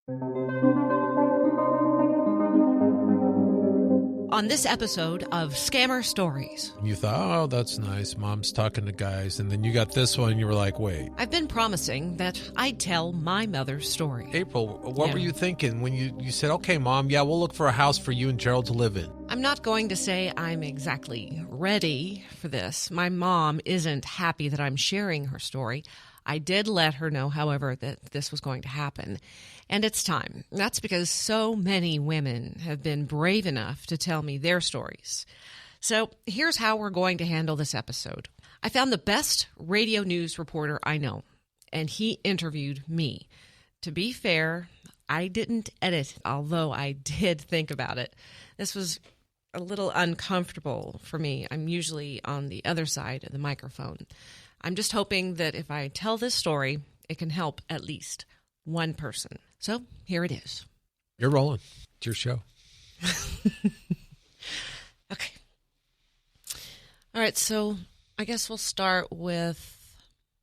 On this episode of Scammer Stories. You thought, oh, that's nice. Mom's talking to guys. And then you got this one and you were like, wait. I've been promising that I'd tell my mother's story. April, what were you thinking when you said, okay, Mom, yeah, we'll look for a house for you and Gerald to live in? I'm not going to say I'm exactly ready for this. My mom isn't happy that I'm sharing her story. I did let her know, however, that this was going to happen. And it's time. That's because so many women have been brave enough to tell me their stories. So here's how we're going to handle this episode. I found the best radio news reporter I know, and he interviewed me. To be fair, I didn't edit, although I did think about it. This was a little uncomfortable for me. I'm usually on the other side of the microphone. I'm just hoping that if I tell this story, it can help at least one person. So here it is. You're rolling. It's your show. Okay. All right, so I guess we'll start with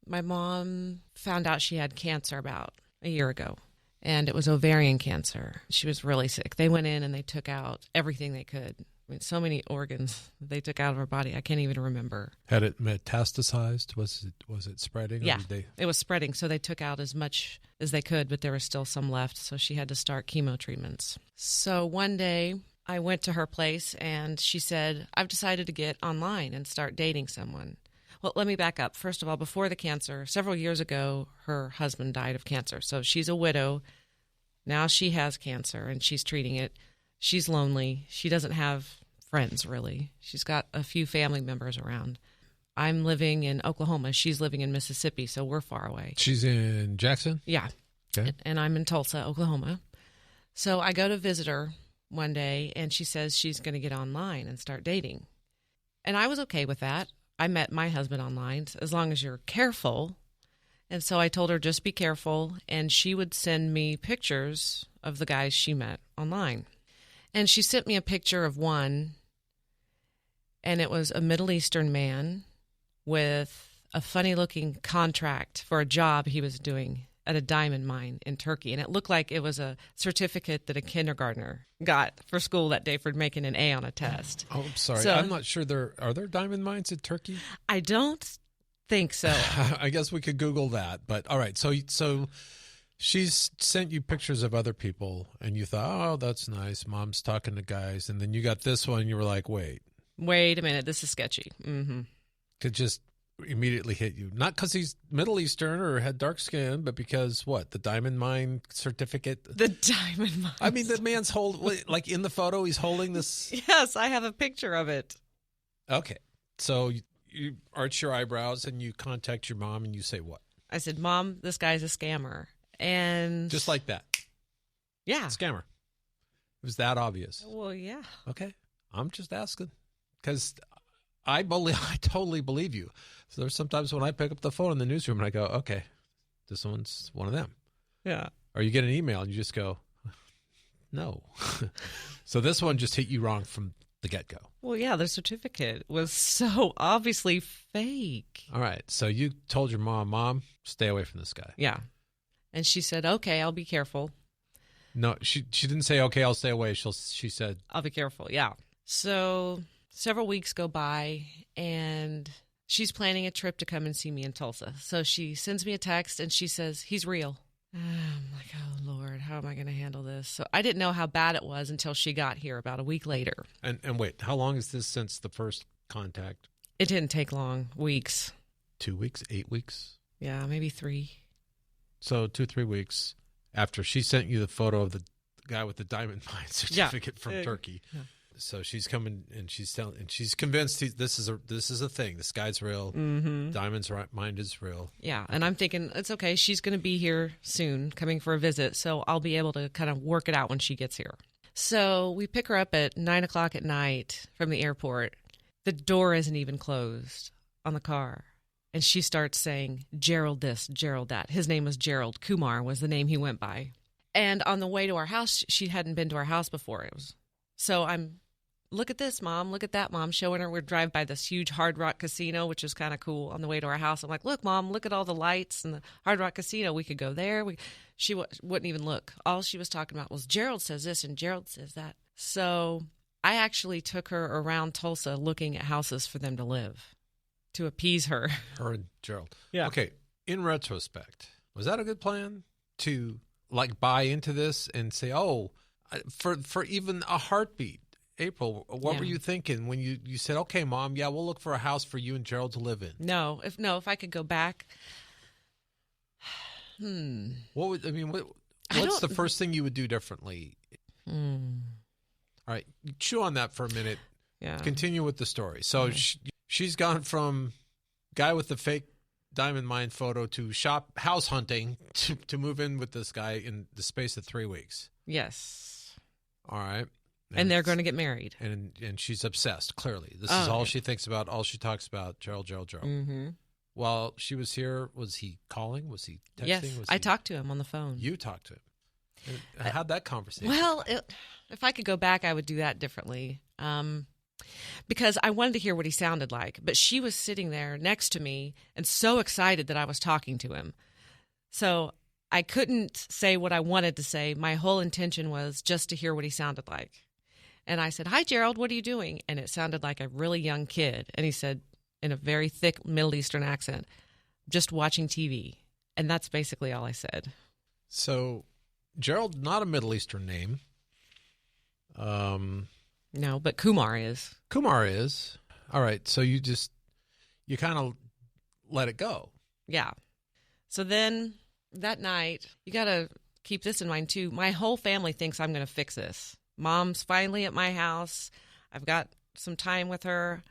my mom found out she had cancer about a year ago, and it was ovarian cancer. She was really sick. They went in and they took out everything they could. I mean, so many organs they took out of her body. I can't even remember. Had it metastasized? Was it spreading? Yeah, it was spreading. So they took out as much as they could, but there was still some left. So she had to start chemo treatments. So one day I went to her place and she said, I've decided to get online and start dating someone. Well, let me back up. First of all, before the cancer, several years ago, her husband died of cancer. So she's a widow. Now she has cancer and she's treating it. She's lonely. She doesn't have friends, really. She's got a few family members around. I'm living in Oklahoma. She's living in Mississippi, so we're far away. She's in Jackson? Yeah. Okay. And I'm in Tulsa, Oklahoma. So I go to visit her one day, and she says she's going to get online and start dating. And I was okay with that. I met my husband online, as long as you're careful. And so I told her, just be careful, and she would send me pictures of the guys she met online. And she sent me a picture of one, and it was a Middle Eastern man with a funny-looking contract for a job he was doing at a diamond mine in Turkey. And it looked like it was a certificate that a kindergartner got for school that day for making an A on a test. Oh, I'm sorry. So, I'm not sure are there diamond mines in Turkey? I don't think so. I guess we could Google that. But all right, so she's sent you pictures of other people, and you thought, oh, that's nice. Mom's talking to guys. And then you got this one, and you were like, wait a minute. This is sketchy. Mm-hmm. Could just immediately hit you. Not because he's Middle Eastern or had dark skin, but because, what, the diamond mine certificate? The diamond mine. I mean, the man's like in the photo, he's holding this. Yes, I have a picture of it. Okay. So you arch your eyebrows, and you contact your mom, and you say what? I said, Mom, this guy's a scammer. And just like that. Yeah. Scammer. It was that obvious. Well, yeah. Okay. I'm just asking because I totally believe you. So there's sometimes when I pick up the phone in the newsroom and I go, okay, this one's one of them. Yeah. Or you get an email and you just go, no. So this one just hit you wrong from the get-go. Well, yeah, the certificate was so obviously fake. All right. So you told your mom, stay away from this guy. Yeah. And she said, okay, I'll be careful. No, she didn't say, okay, I'll stay away. She said, I'll be careful. Yeah. So several weeks go by, and she's planning a trip to come and see me in Tulsa. So she sends me a text, and she says, he's real. I'm like, oh, Lord, how am I going to handle this? So I didn't know how bad it was until she got here about a week later. And wait, how long is this since the first contact? It didn't take long. Weeks. 2 weeks? 8 weeks? Yeah, maybe 3. So 2-3 weeks after she sent you the photo of the guy with the diamond mine certificate from Turkey. Yeah. So she's coming and she's convinced this is a thing. This guy's real. Mm-hmm. Diamond's mine is real. Yeah, and I'm thinking it's okay. She's going to be here soon, coming for a visit, so I'll be able to kind of work it out when she gets here. So we pick her up at 9:00 at night from the airport. The door isn't even closed on the car. And she starts saying, Gerald this, Gerald that. His name was Gerald. Kumar was the name he went by. And on the way to our house, she hadn't been to our house before. So I'm look at this, Mom. Look at that, Mom. Showing her. We'd drive by this huge Hard Rock Casino, which is kind of cool, on the way to our house. I'm like, look, Mom, look at all the lights and the Hard Rock Casino. We could go there. She wouldn't even look. All she was talking about was Gerald says this and Gerald says that. So I actually took her around Tulsa looking at houses for them to live to appease her. Her and Gerald. Yeah. Okay. In retrospect, was that a good plan to like buy into this and say, oh, for even a heartbeat? April, what were you thinking when you said, okay, Mom, yeah, we'll look for a house for you and Gerald to live in? No, if I could go back. What's the first thing you would do differently? All right, chew on that for a minute. Yeah. Continue with the story. So she's gone from guy with the fake diamond mine photo to house hunting to move in with this guy in the space of 3 weeks. Yes. All right. And they're going to get married. And she's obsessed, clearly. This is all she thinks about, all she talks about, Gerald. Mm-hmm. While she was here, was he calling? Was he texting? Yes, I talked to him on the phone. You talked to him. How'd that conversation Well, if I could go back, I would do that differently. Because I wanted to hear what he sounded like. But she was sitting there next to me and so excited that I was talking to him. So I couldn't say what I wanted to say. My whole intention was just to hear what he sounded like. And I said, hi, Gerald, what are you doing? And it sounded like a really young kid. And he said, in a very thick Middle Eastern accent, just watching TV. And that's basically all I said. So, Gerald, not a Middle Eastern name. No, but Kumar is. Kumar is. All right. So you kind of let it go. Yeah. So then that night, you got to keep this in mind too. My whole family thinks I'm going to fix this. Mom's finally at my house. I've got some time with her.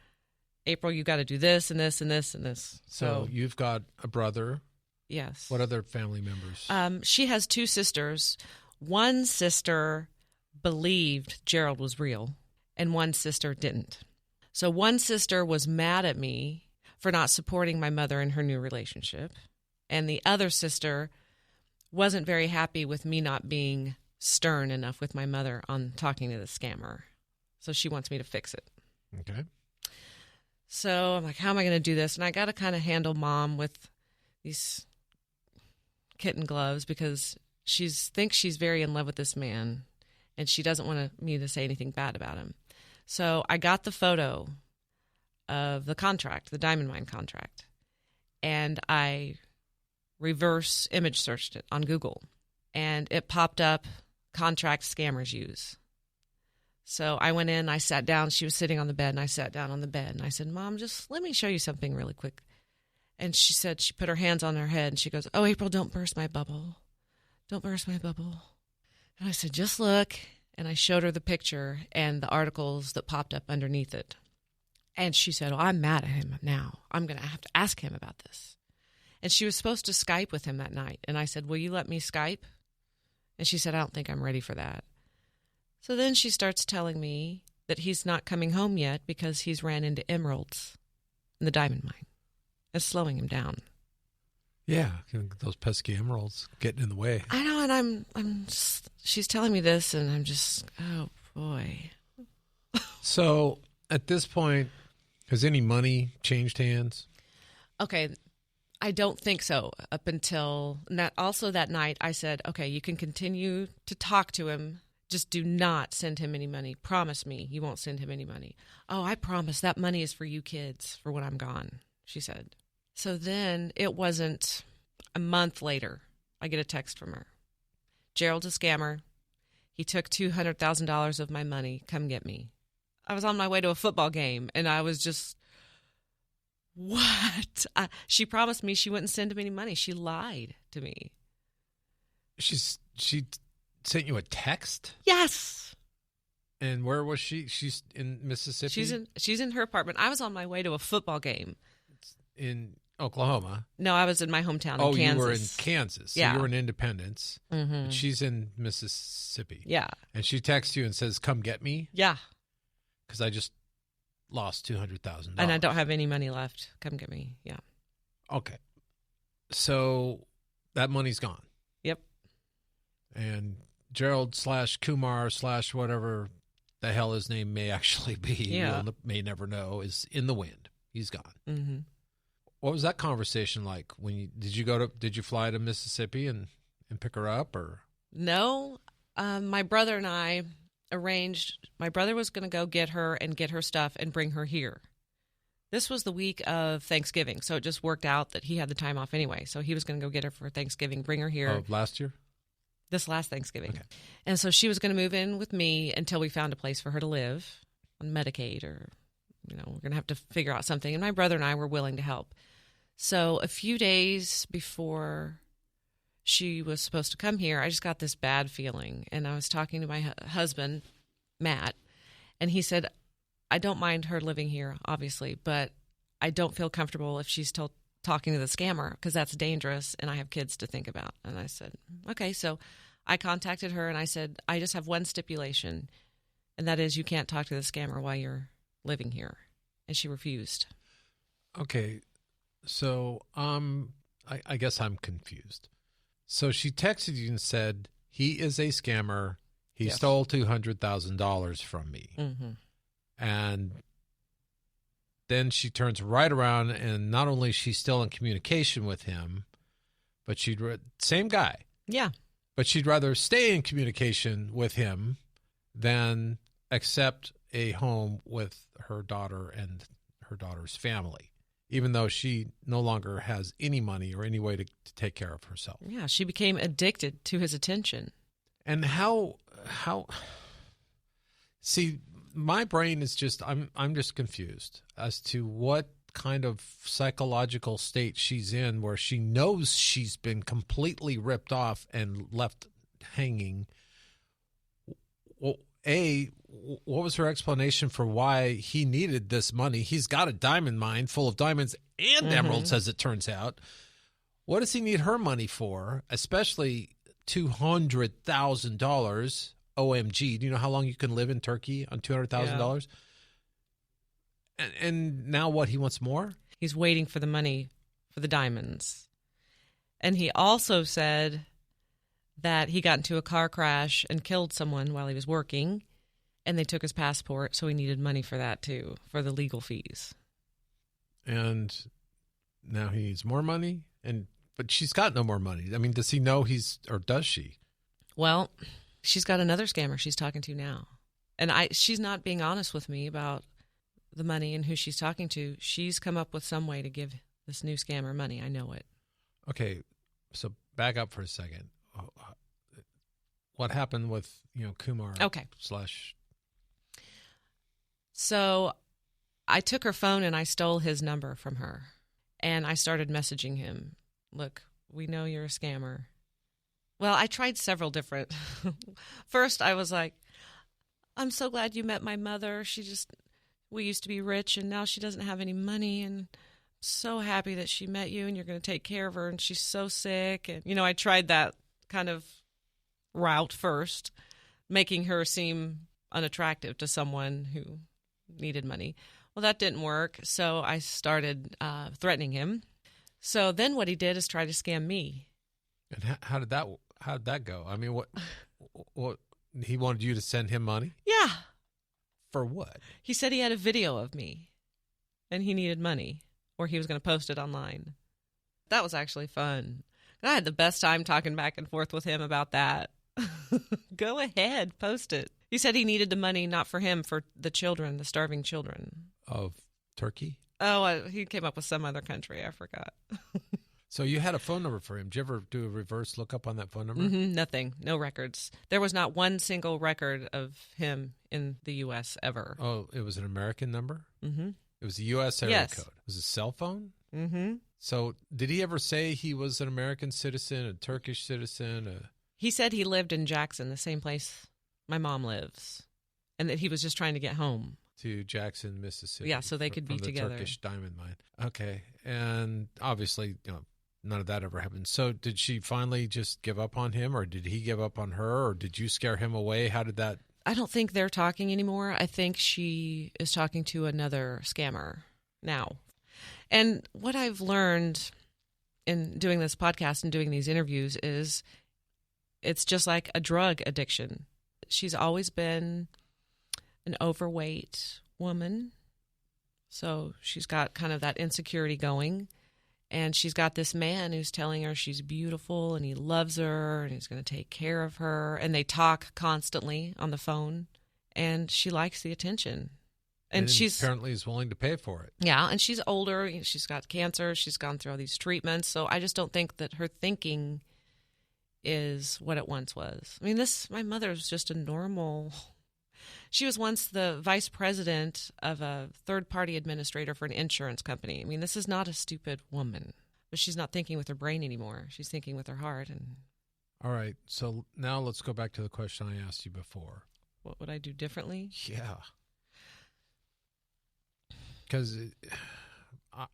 April, you got to do this and this and this and this. So you've got a brother. Yes. What other family members? She has 2 sisters. One sister believed Gerald was real, and one sister didn't. So one sister was mad at me for not supporting my mother in her new relationship, and the other sister wasn't very happy with me not being stern enough with my mother on talking to the scammer. So she wants me to fix it. Okay. So I'm like, how am I going to do this? And I got to kind of handle Mom with these kitten gloves because she thinks she's very in love with this man, and she doesn't want me to say anything bad about him. So I got the photo of the contract, the diamond mine contract, and I reverse image searched it on Google, and it popped up contract scammers use. So I went in, I sat down. She was sitting on the bed, and I sat down on the bed, and I said, Mom, just let me show you something really quick. And she said, she put her hands on her head, and she goes, oh, April, don't burst my bubble. Don't burst my bubble. And I said, just look. And I showed her the picture and the articles that popped up underneath it. And she said, oh, I'm mad at him now. I'm going to have to ask him about this. And she was supposed to Skype with him that night. And I said, will you let me Skype? And she said, I don't think I'm ready for that. So then she starts telling me that he's not coming home yet because he's ran into emeralds in the diamond mine. It's slowing him down. Yeah, those pesky emeralds getting in the way. I know, and I'm just, she's telling me this, and I'm just, oh boy. So at this point, has any money changed hands? Okay, I don't think so. Up until that night, I said, okay, you can continue to talk to him. Just do not send him any money. Promise me you won't send him any money. Oh, I promise that money is for you kids for when I'm gone, she said. So then it wasn't a month later, I get a text from her. Gerald's a scammer. He took $200,000 of my money. Come get me. I was on my way to a football game, and I was just, what? She promised me she wouldn't send him any money. She lied to me. She sent you a text? Yes. And where was she? She's in Mississippi? She's in her apartment. I was on my way to a football game. In Oklahoma? No, I was in my hometown in Kansas. Oh, you were in Kansas. So yeah. You were in Independence. Mm-hmm. But she's in Mississippi. Yeah. And she texts you and says, come get me? Yeah. Because I just lost $200,000. And I don't have any money left. Come get me. Yeah. Okay. So that money's gone. Yep. And Gerald /Kumar / whatever the hell his name may actually be, Yeah. we'll may never know, is in the wind. He's gone. Mm-hmm. What was that conversation like? Did you fly to Mississippi and pick her up, or? No, my brother and I arranged. My brother was going to go get her and get her stuff and bring her here. This was the week of Thanksgiving, so it just worked out that he had the time off anyway. So he was going to go get her for Thanksgiving, bring her here. Oh, last year? This last Thanksgiving. Okay. And so she was going to move in with me until we found a place for her to live on Medicaid, or, we're going to have to figure out something. And my brother and I were willing to help. So a few days before she was supposed to come here, I just got this bad feeling. And I was talking to my husband, Matt, and he said, I don't mind her living here, obviously, but I don't feel comfortable if she's talking to the scammer, because that's dangerous and I have kids to think about. And I said, okay. So I contacted her and I said, I just have one stipulation, and that is you can't talk to the scammer while you're living here. And she refused. Okay. So I guess I'm confused. So she texted you and said, he is a scammer. He Yes. stole $200,000 from me. Mm-hmm. And then she turns right around, and not only is she still in communication with him, but same guy. Yeah. But she'd rather stay in communication with him than accept a home with her daughter and her daughter's family, even though she no longer has any money or any way to take care of herself. Yeah. She became addicted to his attention. And how see, my brain is just, I'm just confused as to what kind of psychological state she's in, where she knows she's been completely ripped off and left hanging. Well, what was her explanation for why he needed this money? He's got a diamond mine full of diamonds and emeralds, as it turns out. What does he need her money for, especially $200,000? OMG. Do you know how long you can live in Turkey on $200,000? Yeah. And now what? He wants more? He's waiting for the money for the diamonds. And he also said that he got into a car crash and killed someone while he was working, and they took his passport, so he needed money for that too, for the legal fees. And now he needs more money? But she's got no more money. I mean, does he know or does she? Well, she's got another scammer she's talking to now. And she's not being honest with me about the money and who she's talking to. She's come up with some way to give this new scammer money. I know it. Okay, so back up for a second. What happened with, Kumar? Okay. / So I took her phone and I stole his number from her. And I started messaging him. Look, we know you're a scammer. Well, I tried several different. First, I was like, I'm so glad you met my mother. We used to be rich, and now she doesn't have any money, and I'm so happy that she met you, and you're going to take care of her, and she's so sick. And, I tried that kind of route first, making her seem unattractive to someone who needed money. Well, that didn't work, so I started threatening him. So then what he did is try to scam me. And how did that go? I mean, what he wanted you to send him money? Yeah. For what? He said he had a video of me and he needed money, or he was going to post it online. That was actually fun. I had the best time talking back and forth with him about that. Go ahead, post it. He said he needed the money not for him, for the children, the starving children. Of Turkey? Oh, he came up with some other country. I forgot. So you had a phone number for him. Did you ever do a reverse lookup on that phone number? Mm-hmm, nothing. No records. There was not one single record of him in the U.S. ever. Oh, it was an American number? Mm-hmm. It was a U.S. area Yes. code. It was a cell phone? Mm-hmm. So did he ever say he was an American citizen, a Turkish citizen? He said he lived in Jackson, the same place my mom lives, and that he was just trying to get home. To Jackson, Mississippi. Yeah, so they could be from together. The Turkish diamond mine. Okay. And obviously, none of that ever happened. So did she finally just give up on him, or did he give up on her, or did you scare him away? How did that? I don't think they're talking anymore. I think she is talking to another scammer now. And what I've learned in doing this podcast and doing these interviews is it's just like a drug addiction. She's always been an overweight woman. So she's got kind of that insecurity going. And she's got this man who's telling her she's beautiful and he loves her and he's going to take care of her. And they talk constantly on the phone. And she likes the attention. And she's apparently is willing to pay for it. Yeah, and she's older. She's got cancer. She's gone through all these treatments. So I just don't think that her thinking is what it once was. I mean, my mother was just a normal... She was once the vice president of a third-party administrator for an insurance company. I mean, this is not a stupid woman. But she's not thinking with her brain anymore. She's thinking with her heart. And all right, so now let's go back to the question I asked you before. What would I do differently? Yeah. Because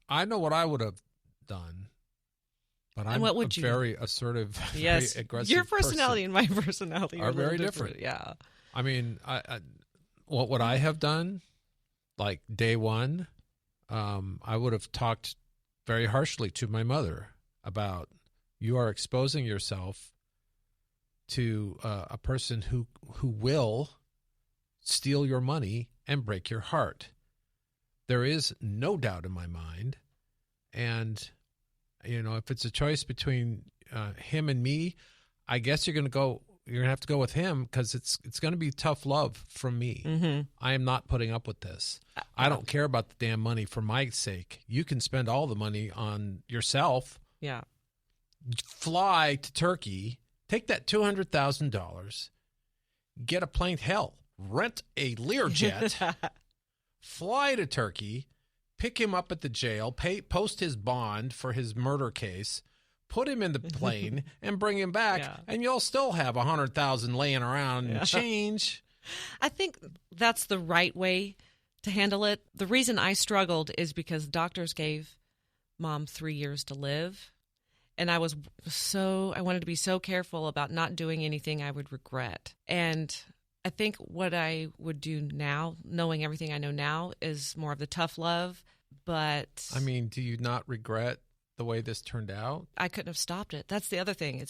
I know what I would have done, but I'm a very assertive, yes. very aggressive Your personality and my personality are very different. Yeah. I mean, what would I have done? Like day one, I would have talked very harshly to my mother about, you are exposing yourself to a person who will steal your money and break your heart. There is no doubt in my mind. And, if it's a choice between him and me, I guess you're going to have to go with him, because it's going to be tough love from me. Mm-hmm. I am not putting up with this. I don't care about the damn money for my sake. You can spend all the money on yourself. Yeah. Fly to Turkey, take that $200,000, get a plane, rent a Learjet, fly to Turkey, pick him up at the jail, post his bond for his murder case, put him in the plane, and bring him back, and you'll still have $100,000 laying around and change. I think that's the right way to handle it. The reason I struggled is because doctors gave Mom 3 years to live, and I wanted to be so careful about not doing anything I would regret. And I think what I would do now, knowing everything I know now, is more of the tough love. But I mean, do you not regret the way this turned out? I couldn't have stopped it. That's the other thing.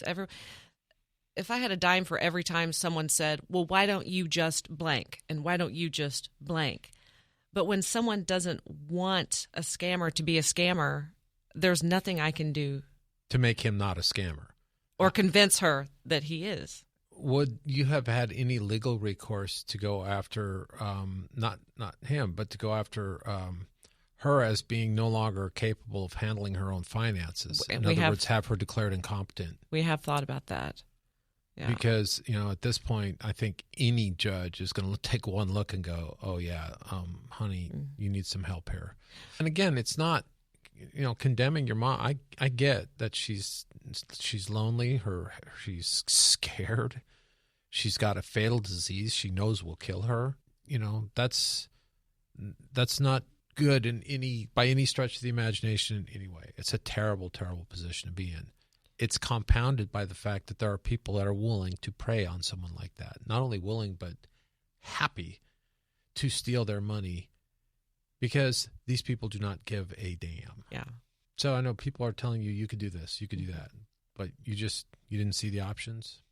If I had a dime for every time someone said, well, why don't you just blank? And why don't you just blank? But when someone doesn't want a scammer to be a scammer, there's nothing I can do to make him not a scammer or convince her that he is. Would you have had any legal recourse to go after, not him, but to go after her as being no longer capable of handling her own finances? In other words, have her declared incompetent. We have thought about that. Yeah. Because, at this point, I think any judge is going to take one look and go, oh, yeah, honey, you need some help here. And again, it's not, condemning your mom. I get that she's lonely. She's scared. She's got a fatal disease she knows will kill her. That's not good by any stretch of the imagination in any way. It's a terrible, terrible position to be in. It's compounded by the fact that there are people that are willing to prey on someone like that. Not only willing, but happy to steal their money, because these people do not give a damn. Yeah. So I know people are telling you could do this, you could do that, but you didn't see the options.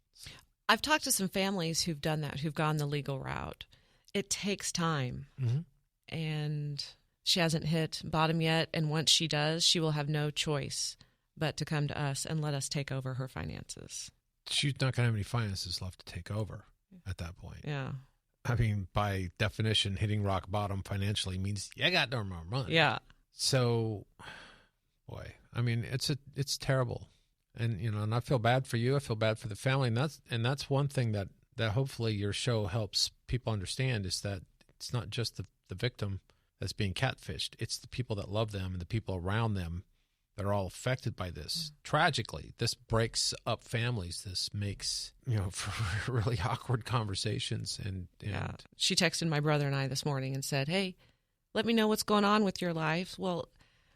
I've talked to some families who've done that, who've gone the legal route. It takes time. Mm-hmm. And she hasn't hit bottom yet. And once she does, she will have no choice but to come to us and let us take over her finances. She's not going to have any finances left to take over at that point. Yeah. I mean, by definition, hitting rock bottom financially means you got no more money. Yeah. So, boy, I mean, it's terrible. And, and I feel bad for you. I feel bad for the family. And that's one thing that hopefully your show helps people understand, is that it's not just the victim that's being catfished. It's the people that love them and the people around them that are all affected by this. Tragically, this breaks up families. This makes, for really awkward conversations. And yeah. She texted my brother and I this morning and said, hey, let me know what's going on with your life. Well,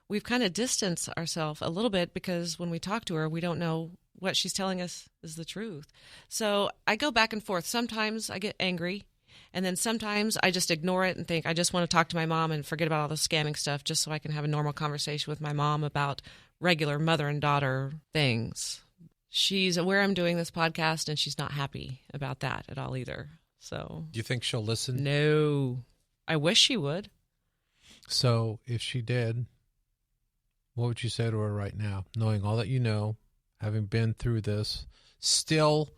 we've kind of distanced ourselves a little bit, because when we talk to her, we don't know what she's telling us is the truth. So I go back and forth. Sometimes I get angry, and then sometimes I just ignore it and think I just want to talk to my mom and forget about all the scamming stuff, just so I can have a normal conversation with my mom about regular mother and daughter things. She's aware I'm doing this podcast, and she's not happy about that at all either. So, do you think she'll listen? No. I wish she would. So if she did, what would you say to her right now, knowing all that you know, having been through this, still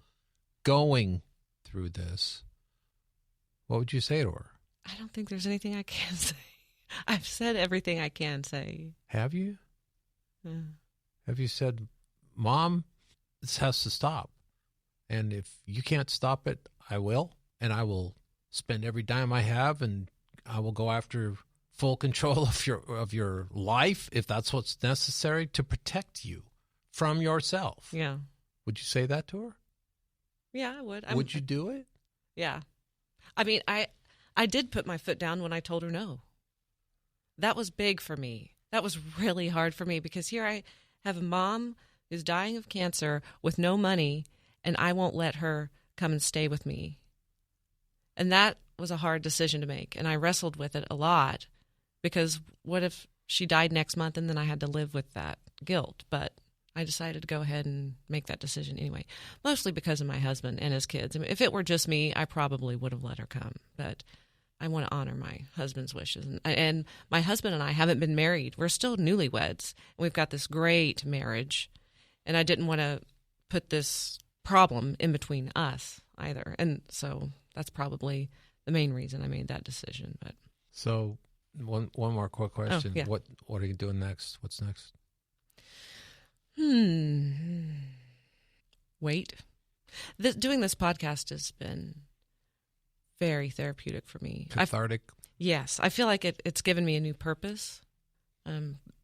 going through this? What would you say to her? I don't think there's anything I can say. I've said everything I can say. Have you? Yeah. Have you said, Mom, this has to stop? And if you can't stop it, I will. And I will spend every dime I have, and I will go after full control of your life if that's what's necessary to protect you from yourself. Yeah. Would you say that to her? Yeah, I would. Would you do it? Yeah. I mean, I did put my foot down when I told her no. That was big for me. That was really hard for me because here I have a mom who's dying of cancer with no money, and I won't let her come and stay with me. And that was a hard decision to make, and I wrestled with it a lot because what if she died next month and then I had to live with that guilt? But I decided to go ahead and make that decision anyway, mostly because of my husband and his kids. I mean, if it were just me, I probably would have let her come, but I want to honor my husband's wishes. And my husband and I haven't been married. We're still newlyweds. We've got this great marriage, and I didn't want to put this problem in between us either. And so that's probably the main reason I made that decision. But so one more quick question. Oh, yeah. What are you doing next? What's next? Wait. Doing this podcast has been very therapeutic for me. Cathartic? Yes. I feel like it's given me a new purpose.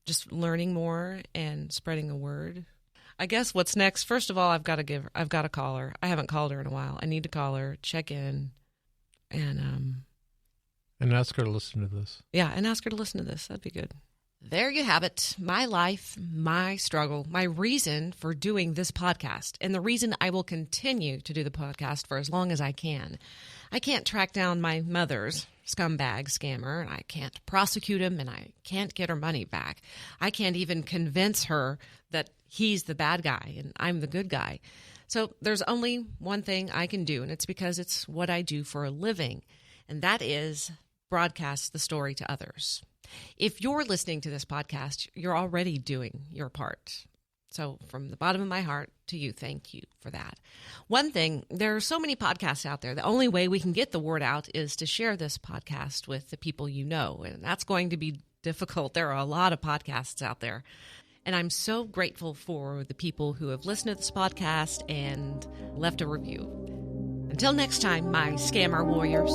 Just learning more and spreading a word. I guess what's next, first of all, I've got to call her. I haven't called her in a while. I need to call her, check in, and ask her to listen to this. Yeah, and ask her to listen to this. That'd be good. There you have it. My life, my struggle, my reason for doing this podcast, and the reason I will continue to do the podcast for as long as I can. I can't track down my mother's scumbag scammer, and I can't prosecute him, and I can't get her money back. I can't even convince her that he's the bad guy and I'm the good guy. So there's only one thing I can do, and it's because it's what I do for a living, and that is broadcast the story to others. If you're listening to this podcast, you're already doing your part. So from the bottom of my heart to you, thank you for that. One thing, there are so many podcasts out there. The only way we can get the word out is to share this podcast with the people you know, and that's going to be difficult. There are a lot of podcasts out there. And I'm so grateful for the people who have listened to this podcast and left a review. Until next time, my scammer warriors.